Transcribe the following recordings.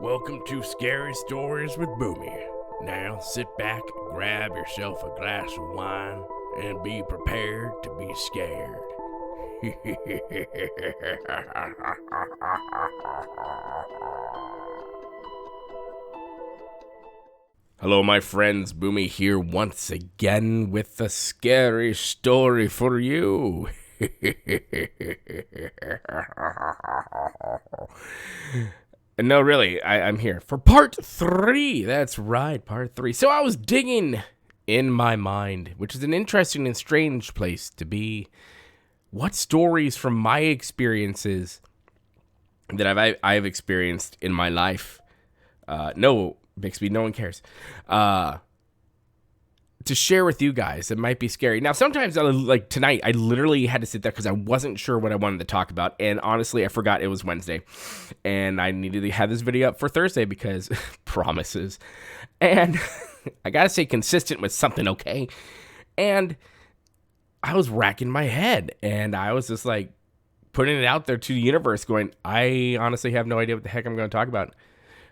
Welcome to Scary Stories with Boomy. Now sit back, grab yourself a glass of wine, and be prepared to be scared. Hello, my friends. Boomy here once again with a scary story for you. No, really, I'm here for part 3. That's right, part 3. So I was digging in my mind, which is an interesting and strange place to be. What stories from my experiences that I've experienced in my life? No, Bixby, no one cares. To share with you guys. It might be scary. Now, sometimes, like tonight, I literally had to sit there because I wasn't sure what I wanted to talk about. And honestly, I forgot it was Wednesday. And I needed to have this video up for Thursday because promises. And I got to stay consistent with something, okay? And I was racking my head. And I was just like putting it out there to the universe going, I honestly have no idea what the heck I'm going to talk about.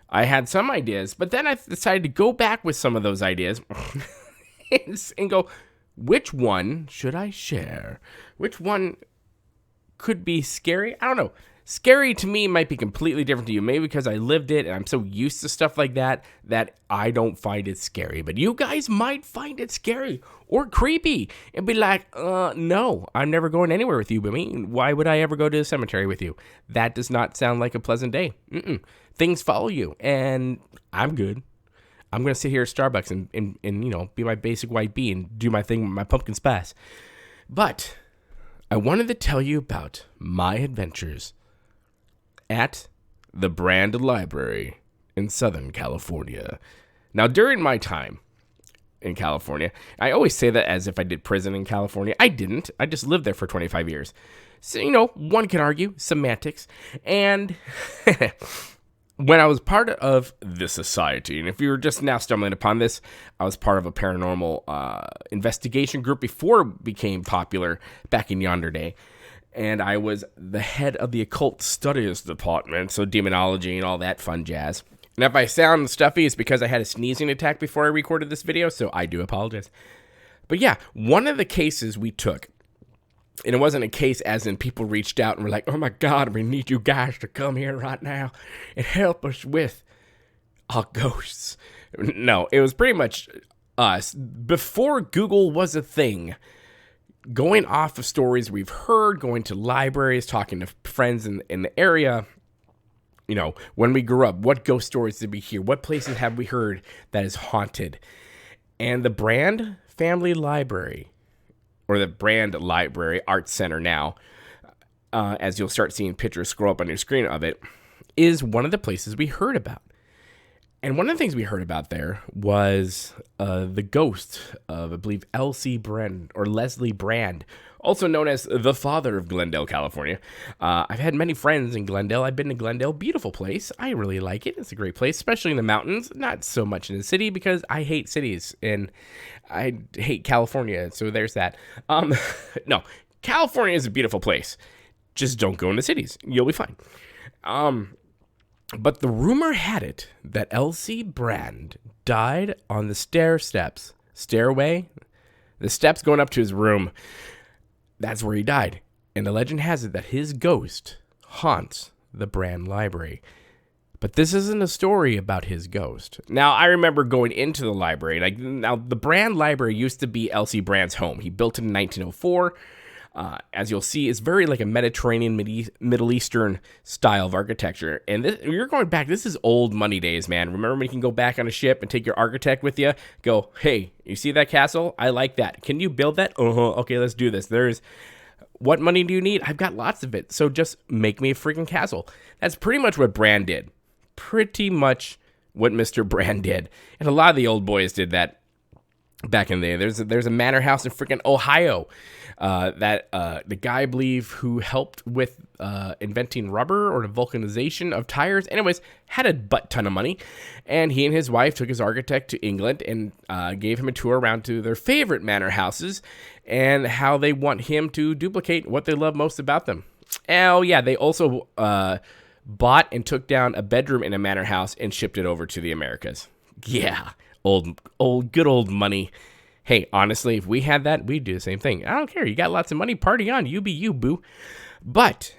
I had some ideas, but then I decided to go back with some of those ideas. And go, which one should I share? Which one could be scary? I don't know. Scary to me might be completely different to you. Maybe because I lived it and I'm so used to stuff like that I don't find it scary. But you guys might find it scary or creepy and be like, no, I'm never going anywhere with you. But why would I ever go to the cemetery with you? That does not sound like a pleasant day. Things follow you and I'm good. I'm going to sit here at Starbucks and you know, be my basic white bee and do my thing with my pumpkin spice. But I wanted to tell you about my adventures at the Brand Library in Southern California. Now, during my time in California, I always say that as if I did prison in California. I didn't. I just lived there for 25 years. So, you know, one can argue semantics. And when I was part of the society, and if you're just now stumbling upon this, I was part of a paranormal investigation group before it became popular back in yonder day. And I was the head of the occult studies department, so demonology and all that fun jazz. And if I sound stuffy, it's because I had a sneezing attack before I recorded this video, so I do apologize. But yeah, one of the cases we took, and it wasn't a case as in people reached out and were like, oh my God, we need you guys to come here right now and help us with our ghosts. No, it was pretty much us. Before Google was a thing, going off of stories we've heard, going to libraries, talking to friends in the area, you know, when we grew up, what ghost stories did we hear? What places have we heard that is haunted? And the Brand Family Library, or the Brand Library Arts Center now, as you'll start seeing pictures scroll up on your screen of it, is one of the places we heard about. And one of the things we heard about there was the ghost of, I believe, Leslie Brand, also known as the father of Glendale, California. I've had many friends in Glendale. I've been to Glendale, beautiful place. I really like it. It's a great place, especially in the mountains. Not so much in the city because I hate cities and I hate California. So there's that. No, California is a beautiful place. Just don't go into cities. You'll be fine. But the rumor had it that L.C. Brand died on the stairway, the steps going up to his room. That's where he died. And the legend has it that his ghost haunts the Brand Library. But this isn't a story about his ghost. Now, I remember going into the library. Now, the Brand Library used to be L.C. Brand's home. He built it in 1904. As you'll see, it's very like a Mediterranean, Middle Eastern style of architecture. And you're going back, this is old money days, man. Remember when you can go back on a ship and take your architect with you? Go, hey, you see that castle? I like that. Can you build that? Okay, let's do this. What money do you need? I've got lots of it. So just make me a freaking castle. That's pretty much what Brand did. Pretty much what Mr. Brand did. And a lot of the old boys did that back in the day. There's a manor house in freaking Ohio that the guy, I believe, who helped with inventing rubber or the vulcanization of tires, anyways, had a butt ton of money. And he and his wife took his architect to England and gave him a tour around to their favorite manor houses and how they want him to duplicate what they love most about them. Oh, yeah, they also bought and took down a bedroom in a manor house and shipped it over to the Americas. Yeah, good old money. Hey, honestly, if we had that, we'd do the same thing. I don't care. You got lots of money, party on. You be you, boo. But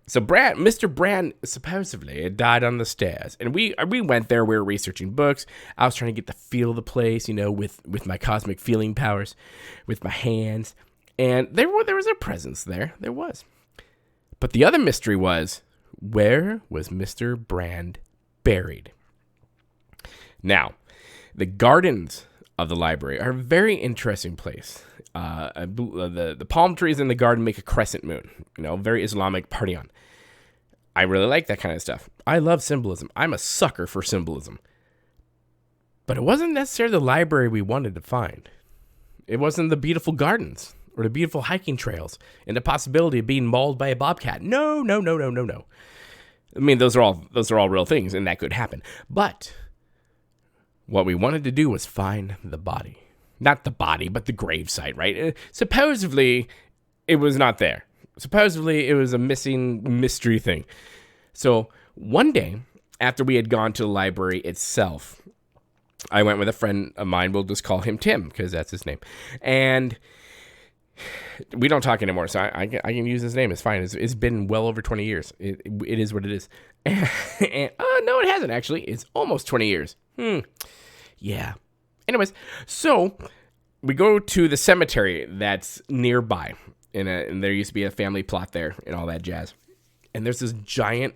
so Mr. Brand supposedly had died on the stairs, and we went there. We were researching books. I was trying to get the feel of the place, with my cosmic feeling powers, with my hands, and there was a presence there. There was. But the other mystery was, where was Mr. Brand buried? Now, the gardens of the library are a very interesting place. The palm trees in the garden make a crescent moon. Very Islamic, party on. I really like that kind of stuff. I love symbolism. I'm a sucker for symbolism. But it wasn't necessarily the library we wanted to find. It wasn't the beautiful gardens or the beautiful hiking trails and the possibility of being mauled by a bobcat. No. I mean, those are all real things, and that could happen. But what we wanted to do was find the body. Not the body, but the gravesite, right? Supposedly, it was not there. Supposedly, it was a missing mystery thing. So one day, after we had gone to the library itself, I went with a friend of mine. We'll just call him Tim, because that's his name. And we don't talk anymore, so I can use his name. It's fine. It's been well over 20 years. It is what it is. No, it hasn't, actually. It's almost 20 years. Yeah. Anyways, so we go to the cemetery that's nearby, and there used to be a family plot there and all that jazz. And there's this giant,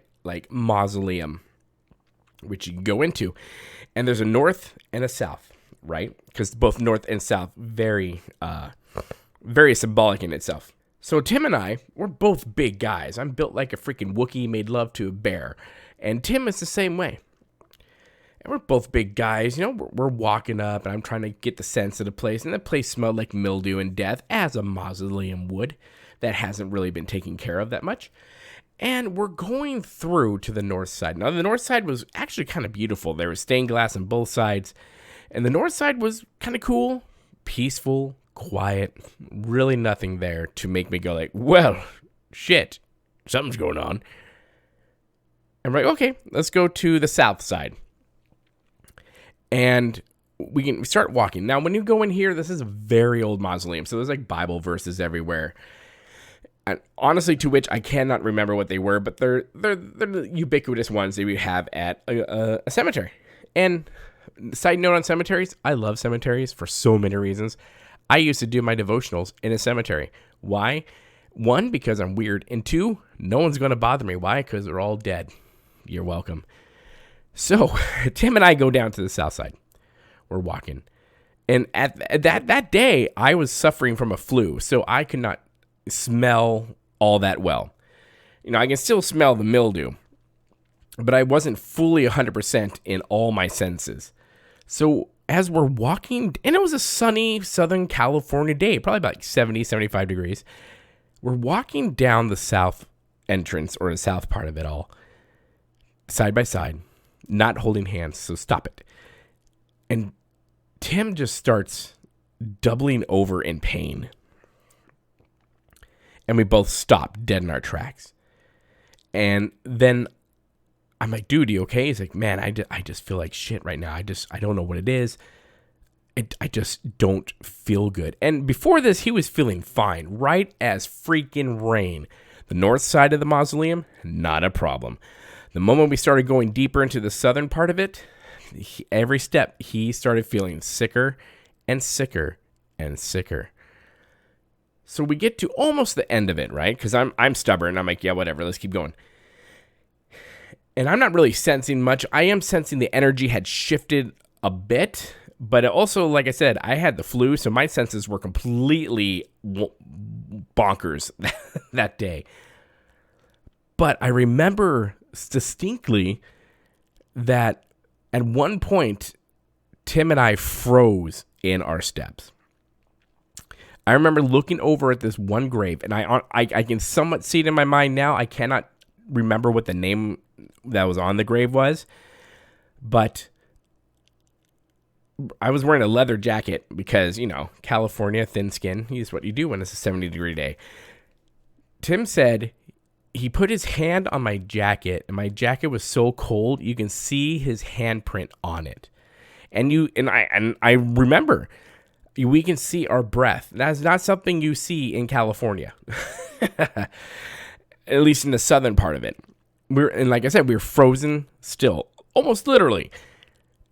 mausoleum, which you can go into. And there's a north and a south, right? Because both north and south, very symbolic in itself. So Tim and I, we're both big guys. I'm built like a freaking Wookiee made love to a bear. And Tim is the same way. And we're both big guys. We're walking up, and I'm trying to get the sense of the place. And the place smelled like mildew and death, as a mausoleum would. That hasn't really been taken care of that much. And we're going through to the north side. Now, the north side was actually kind of beautiful. There was stained glass on both sides. And the north side was kind of cool, peaceful, quiet. Really nothing there to make me go well, shit, something's going on. And we're okay, let's go to the south side. And we start walking. Now, when you go in here, this is a very old mausoleum. So there's Bible verses everywhere. And honestly, to which I cannot remember what they were, but they're the ubiquitous ones that we have at a cemetery. And side note on cemeteries, I love cemeteries for so many reasons. I used to do my devotionals in a cemetery. Why? 1, because I'm weird. And 2, no one's going to bother me. Why? Because they're all dead. You're welcome. So Tim and I go down to the south side. We're walking. And at that day, I was suffering from a flu, so I could not smell all that well. I can still smell the mildew, but I wasn't fully 100% in all my senses. So as we're walking, and it was a sunny Southern California day, probably about 70, 75 degrees. We're walking down the south entrance, or the south part of it all, side by side, not holding hands, so stop it. And Tim just starts doubling over in pain. And we both stop dead in our tracks. And then I'm like, dude, you okay? He's like, man, I just feel like shit right now. I don't know what it is. I just don't feel good. And before this, he was feeling fine, right as freaking rain. The north side of the mausoleum, not a problem. The moment we started going deeper into the southern part of it, every step, he started feeling sicker and sicker and sicker. So we get to almost the end of it, right? Because I'm stubborn. I'm like, yeah, whatever. Let's keep going. And I'm not really sensing much. I am sensing the energy had shifted a bit. But also, like I said, I had the flu, so my senses were completely bonkers that day. But I remember distinctly that at one point, Tim and I froze in our steps. I remember looking over at this one grave, and I can somewhat see it in my mind now. I cannot remember what the name that was on the grave was, but I was wearing a leather jacket because, California, thin skin, is what you do when it's a 70-degree day. Tim said he put his hand on my jacket, and my jacket was so cold you can see his handprint on it. And I remember we can see our breath. That's not something you see in California, at least in the southern part of it. And like I said, we were frozen still, almost literally.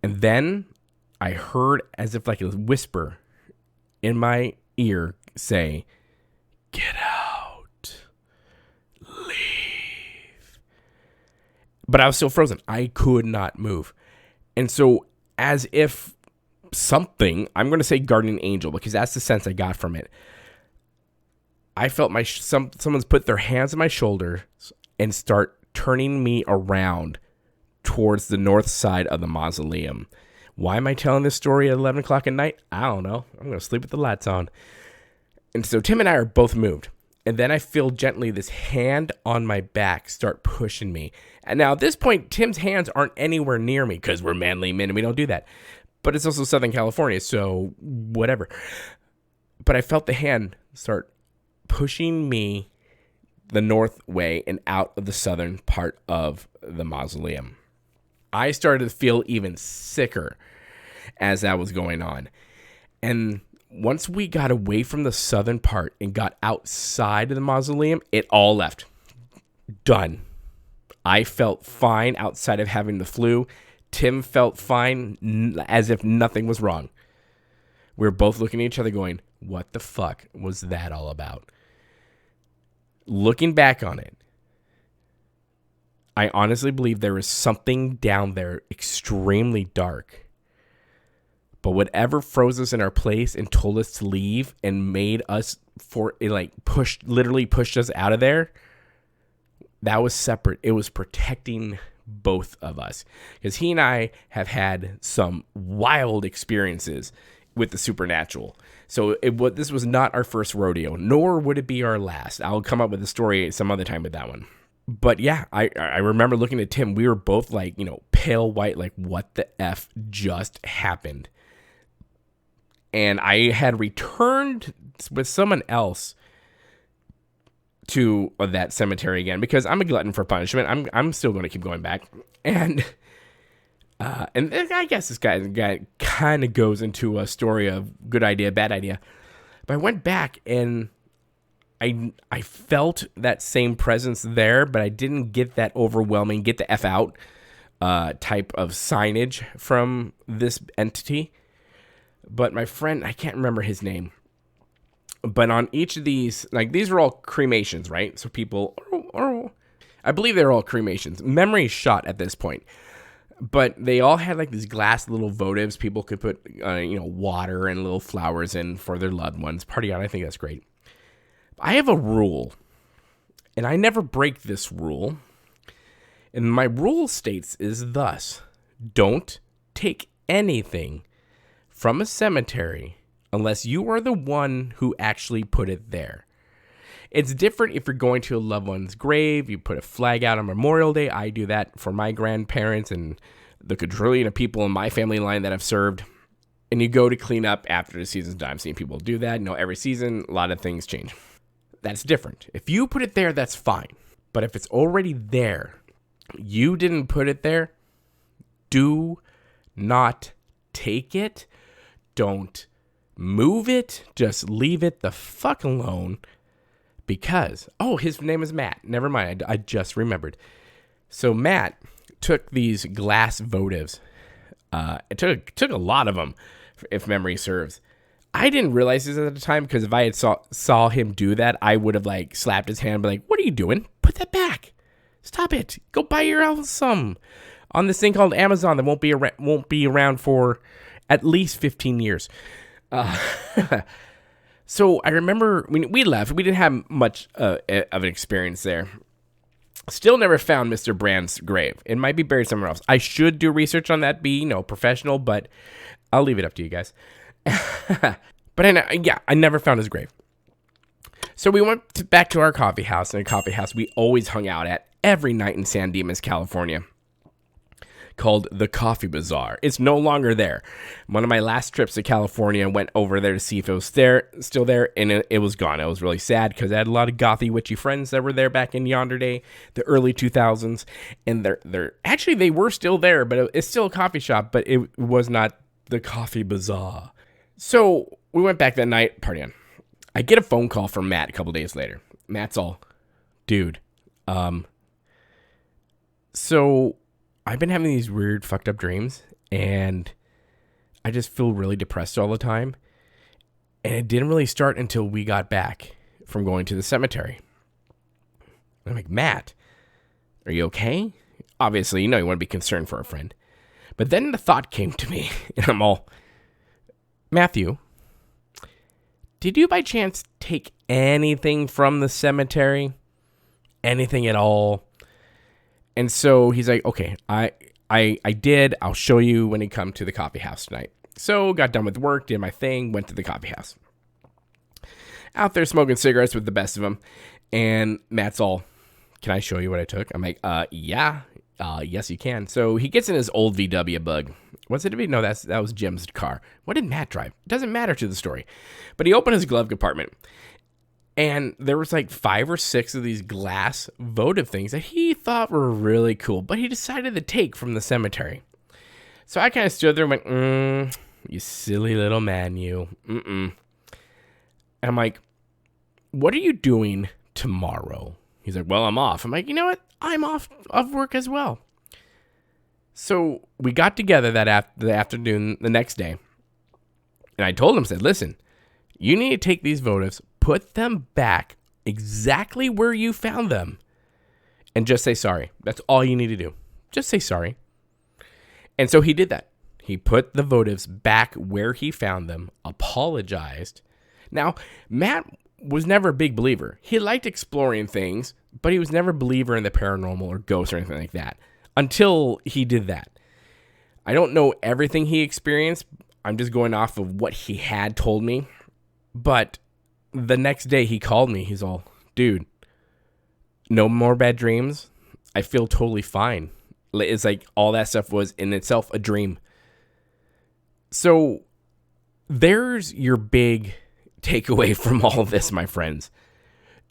And then I heard, as if like a whisper in my ear, say, "Get out, leave." But I was still frozen. I could not move. And so, as if something, I'm going to say guardian angel, because that's the sense I got from it. I felt someone's put their hands on my shoulders and start turning me around towards the north side of the mausoleum. Why am I telling this story at 11 o'clock at night? I don't know. I'm going to sleep with the lights on. And so Tim and I are both moved. And then I feel gently this hand on my back start pushing me. And now at this point, Tim's hands aren't anywhere near me because we're manly men and we don't do that. But it's also Southern California, so whatever. But I felt the hand start pushing me the north way and out of the southern part of the mausoleum. I started to feel even sicker as that was going on. And once we got away from the southern part and got outside of the mausoleum, it all left. Done. I felt fine outside of having the flu. Tim felt fine, as if nothing was wrong. We were both looking at each other going, what the fuck was that all about? Looking back on it, I honestly believe there was something down there extremely dark. But whatever froze us in our place and told us to leave and made us literally pushed us out of there, that was separate. It was protecting both of us. Because he and I have had some wild experiences with the supernatural. So this was not our first rodeo, nor would it be our last. I'll come up with a story some other time with that one. But yeah, I remember looking at Tim. We were both like, pale white, like what the F just happened? And I had returned with someone else to that cemetery again because I'm a glutton for punishment. I'm still going to keep going back. And I guess this guy kind of goes into a story of good idea, bad idea. But I went back and I felt that same presence there, but I didn't get that overwhelming, get the F out type of signage from this entity. But my friend, I can't remember his name, but on each of these, like these are all cremations, right? So people, or I believe they're all cremations. Memory shot at this point. But they all had like these glass little votives people could put, water and little flowers in for their loved ones. Party on, I think that's great. I have a rule, and I never break this rule. And my rule states is thus: don't take anything from a cemetery unless you are the one who actually put it there. It's different if you're going to a loved one's grave. You put a flag out on Memorial Day. I do that for my grandparents and the quadrillion of people in my family line that I've served. And you go to clean up after the season's done. I've seen people do that. Every season, a lot of things change. That's different. If you put it there, that's fine. But if it's already there, you didn't put it there, do not take it. Don't move it. Just leave it the fuck alone. Because, his name is Matt. Never mind, I just remembered. So Matt took these glass votives. It took a lot of them, if memory serves. I didn't realize this at the time because if I had saw him do that, I would have like slapped his hand and be like, "What are you doing? Put that back. Stop it. Go buy yourself some on this thing called Amazon that won't be around for at least 15 years." So I remember when we left, we didn't have much of an experience there. Still never found Mr. Brand's grave. It might be buried somewhere else. I should do research on that, be professional, but I'll leave it up to you guys. But I never found his grave. So we went back to our coffee house, and a coffee house we always hung out at every night in San Dimas, California. called the Coffee Bazaar. It's no longer there. One of my last trips to California, I went over there to see if it was still there, and it was gone. I was really sad because I had a lot of gothy, witchy friends that were there back in yonder day, the early 2000s, and they were still there, but it's still a coffee shop, but it was not the Coffee Bazaar. So we went back that night, partying. I get a phone call from Matt a couple days later. Matt's all, dude, so I've been having these weird fucked up dreams, and I just feel really depressed all the time. And it didn't really start until we got back from going to the cemetery. I'm like, Matt, are you okay? Obviously, you want to be concerned for a friend. But then the thought came to me, and I'm all, Matthew, did you by chance take anything from the cemetery? Anything at all? And so he's like, okay, I did. I'll show you when you come to the coffee house tonight. So got done with work, did my thing, went to the coffee house. Out there smoking cigarettes with the best of them. And Matt's all, can I show you what I took? I'm like, yeah. Yes, you can. So he gets in his old VW Bug. What's it? No, that was Jim's car. What did Matt drive? It doesn't matter to the story. But he opened his glove compartment. And there was like 5 or 6 of these glass votive things that he thought were really cool, but he decided to take from the cemetery. So I kind of stood there and went, you silly little man, you. And I'm like, what are you doing tomorrow? He's like, well, I'm off. I'm like, you know what? I'm off of work as well. So we got together the afternoon, the next day. And I told him, said, listen, you need to take these votives, put them back exactly where you found them, and just say sorry. That's all you need to do. Just say sorry. And so he did that. He put the votives back where he found them, apologized. Now, Matt was never a big believer. He liked exploring things, but he was never a believer in the paranormal or ghosts or anything like that until he did that. I don't know everything he experienced. I'm just going off of what he had told me. But the next day he called me. He's all, dude, no more bad dreams. I feel totally fine. It's like all that stuff was in itself a dream. So there's your big takeaway from all of this, my friends.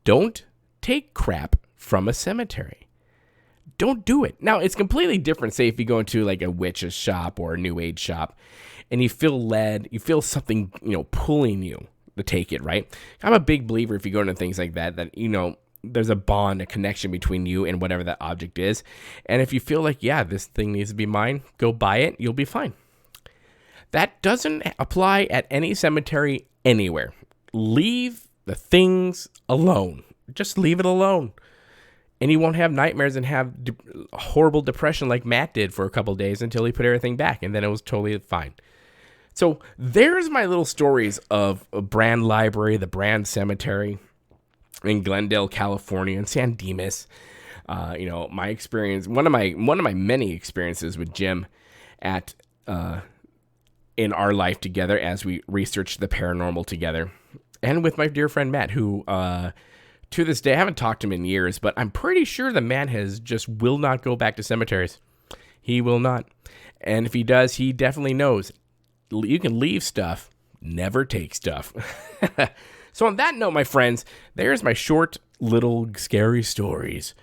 Don't take crap from a cemetery. Don't do it. Now, it's completely different, say, if you go into like a witch's shop or a new age shop and you feel something, pulling you to take it, right? I'm a big believer if you go into things like that, there's a bond, a connection between you and whatever that object is. And if you feel like, yeah, this thing needs to be mine, go buy it. You'll be fine. That doesn't apply at any cemetery anywhere. Leave the things alone. Just leave it alone. And you won't have nightmares and have horrible depression like Matt did for a couple days until he put everything back. And then it was totally fine. So there's my little stories of a Brand Library, the Brand Cemetery in Glendale, California, and San Dimas. My experience, one of my many experiences with Jim in our life together as we researched the paranormal together, and with my dear friend Matt, who to this day I haven't talked to him in years, but I'm pretty sure the man will not go back to cemeteries. He will not, and if he does, he definitely knows. You can leave stuff, never take stuff. So on that note, my friends, there's my short little scary stories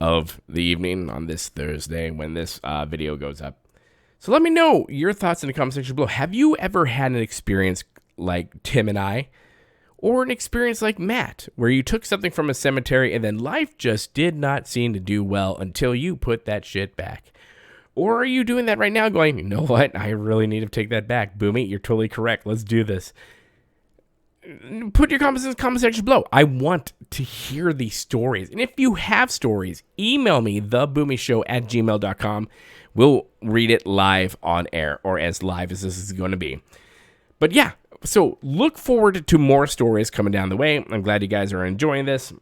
of the evening on this Thursday when this video goes up. So let me know your thoughts in the comment section below. Have you ever had an experience like Tim and I, or an experience like Matt, where you took something from a cemetery and then life just did not seem to do well until you put that shit back? Or are you doing that right now going, you know what? I really need to take that back. Boomy, you're totally correct. Let's do this. Put your comments in the comment section below. I want to hear these stories. And if you have stories, email me, theboomyshow@gmail.com. We'll read it live on air, or as live as this is going to be. But yeah, so look forward to more stories coming down the way. I'm glad you guys are enjoying this.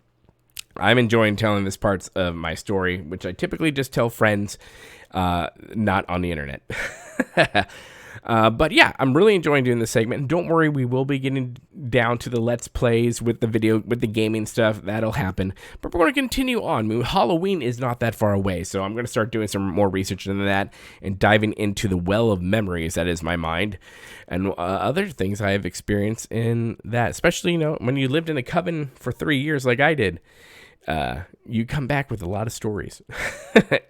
I'm enjoying telling this parts of my story, which I typically just tell friends, not on the internet. But yeah, I'm really enjoying doing this segment. And don't worry, we will be getting down to the Let's Plays with the gaming stuff. That'll happen. But we're going to continue on. I mean, Halloween is not that far away, so I'm going to start doing some more research into that and diving into the well of memories that is my mind and other things I have experienced in that. Especially, when you lived in a coven for 3 years like I did. You come back with a lot of stories.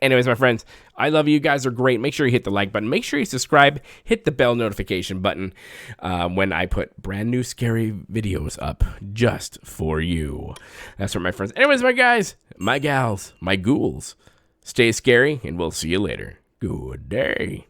Anyways, my friends, I love you. You guys are great. Make sure you hit the like button. Make sure you subscribe. Hit the bell notification button when I put brand new scary videos up just for you. That's right, my friends. Anyways, my guys, my gals, my ghouls, stay scary, and we'll see you later. Good day.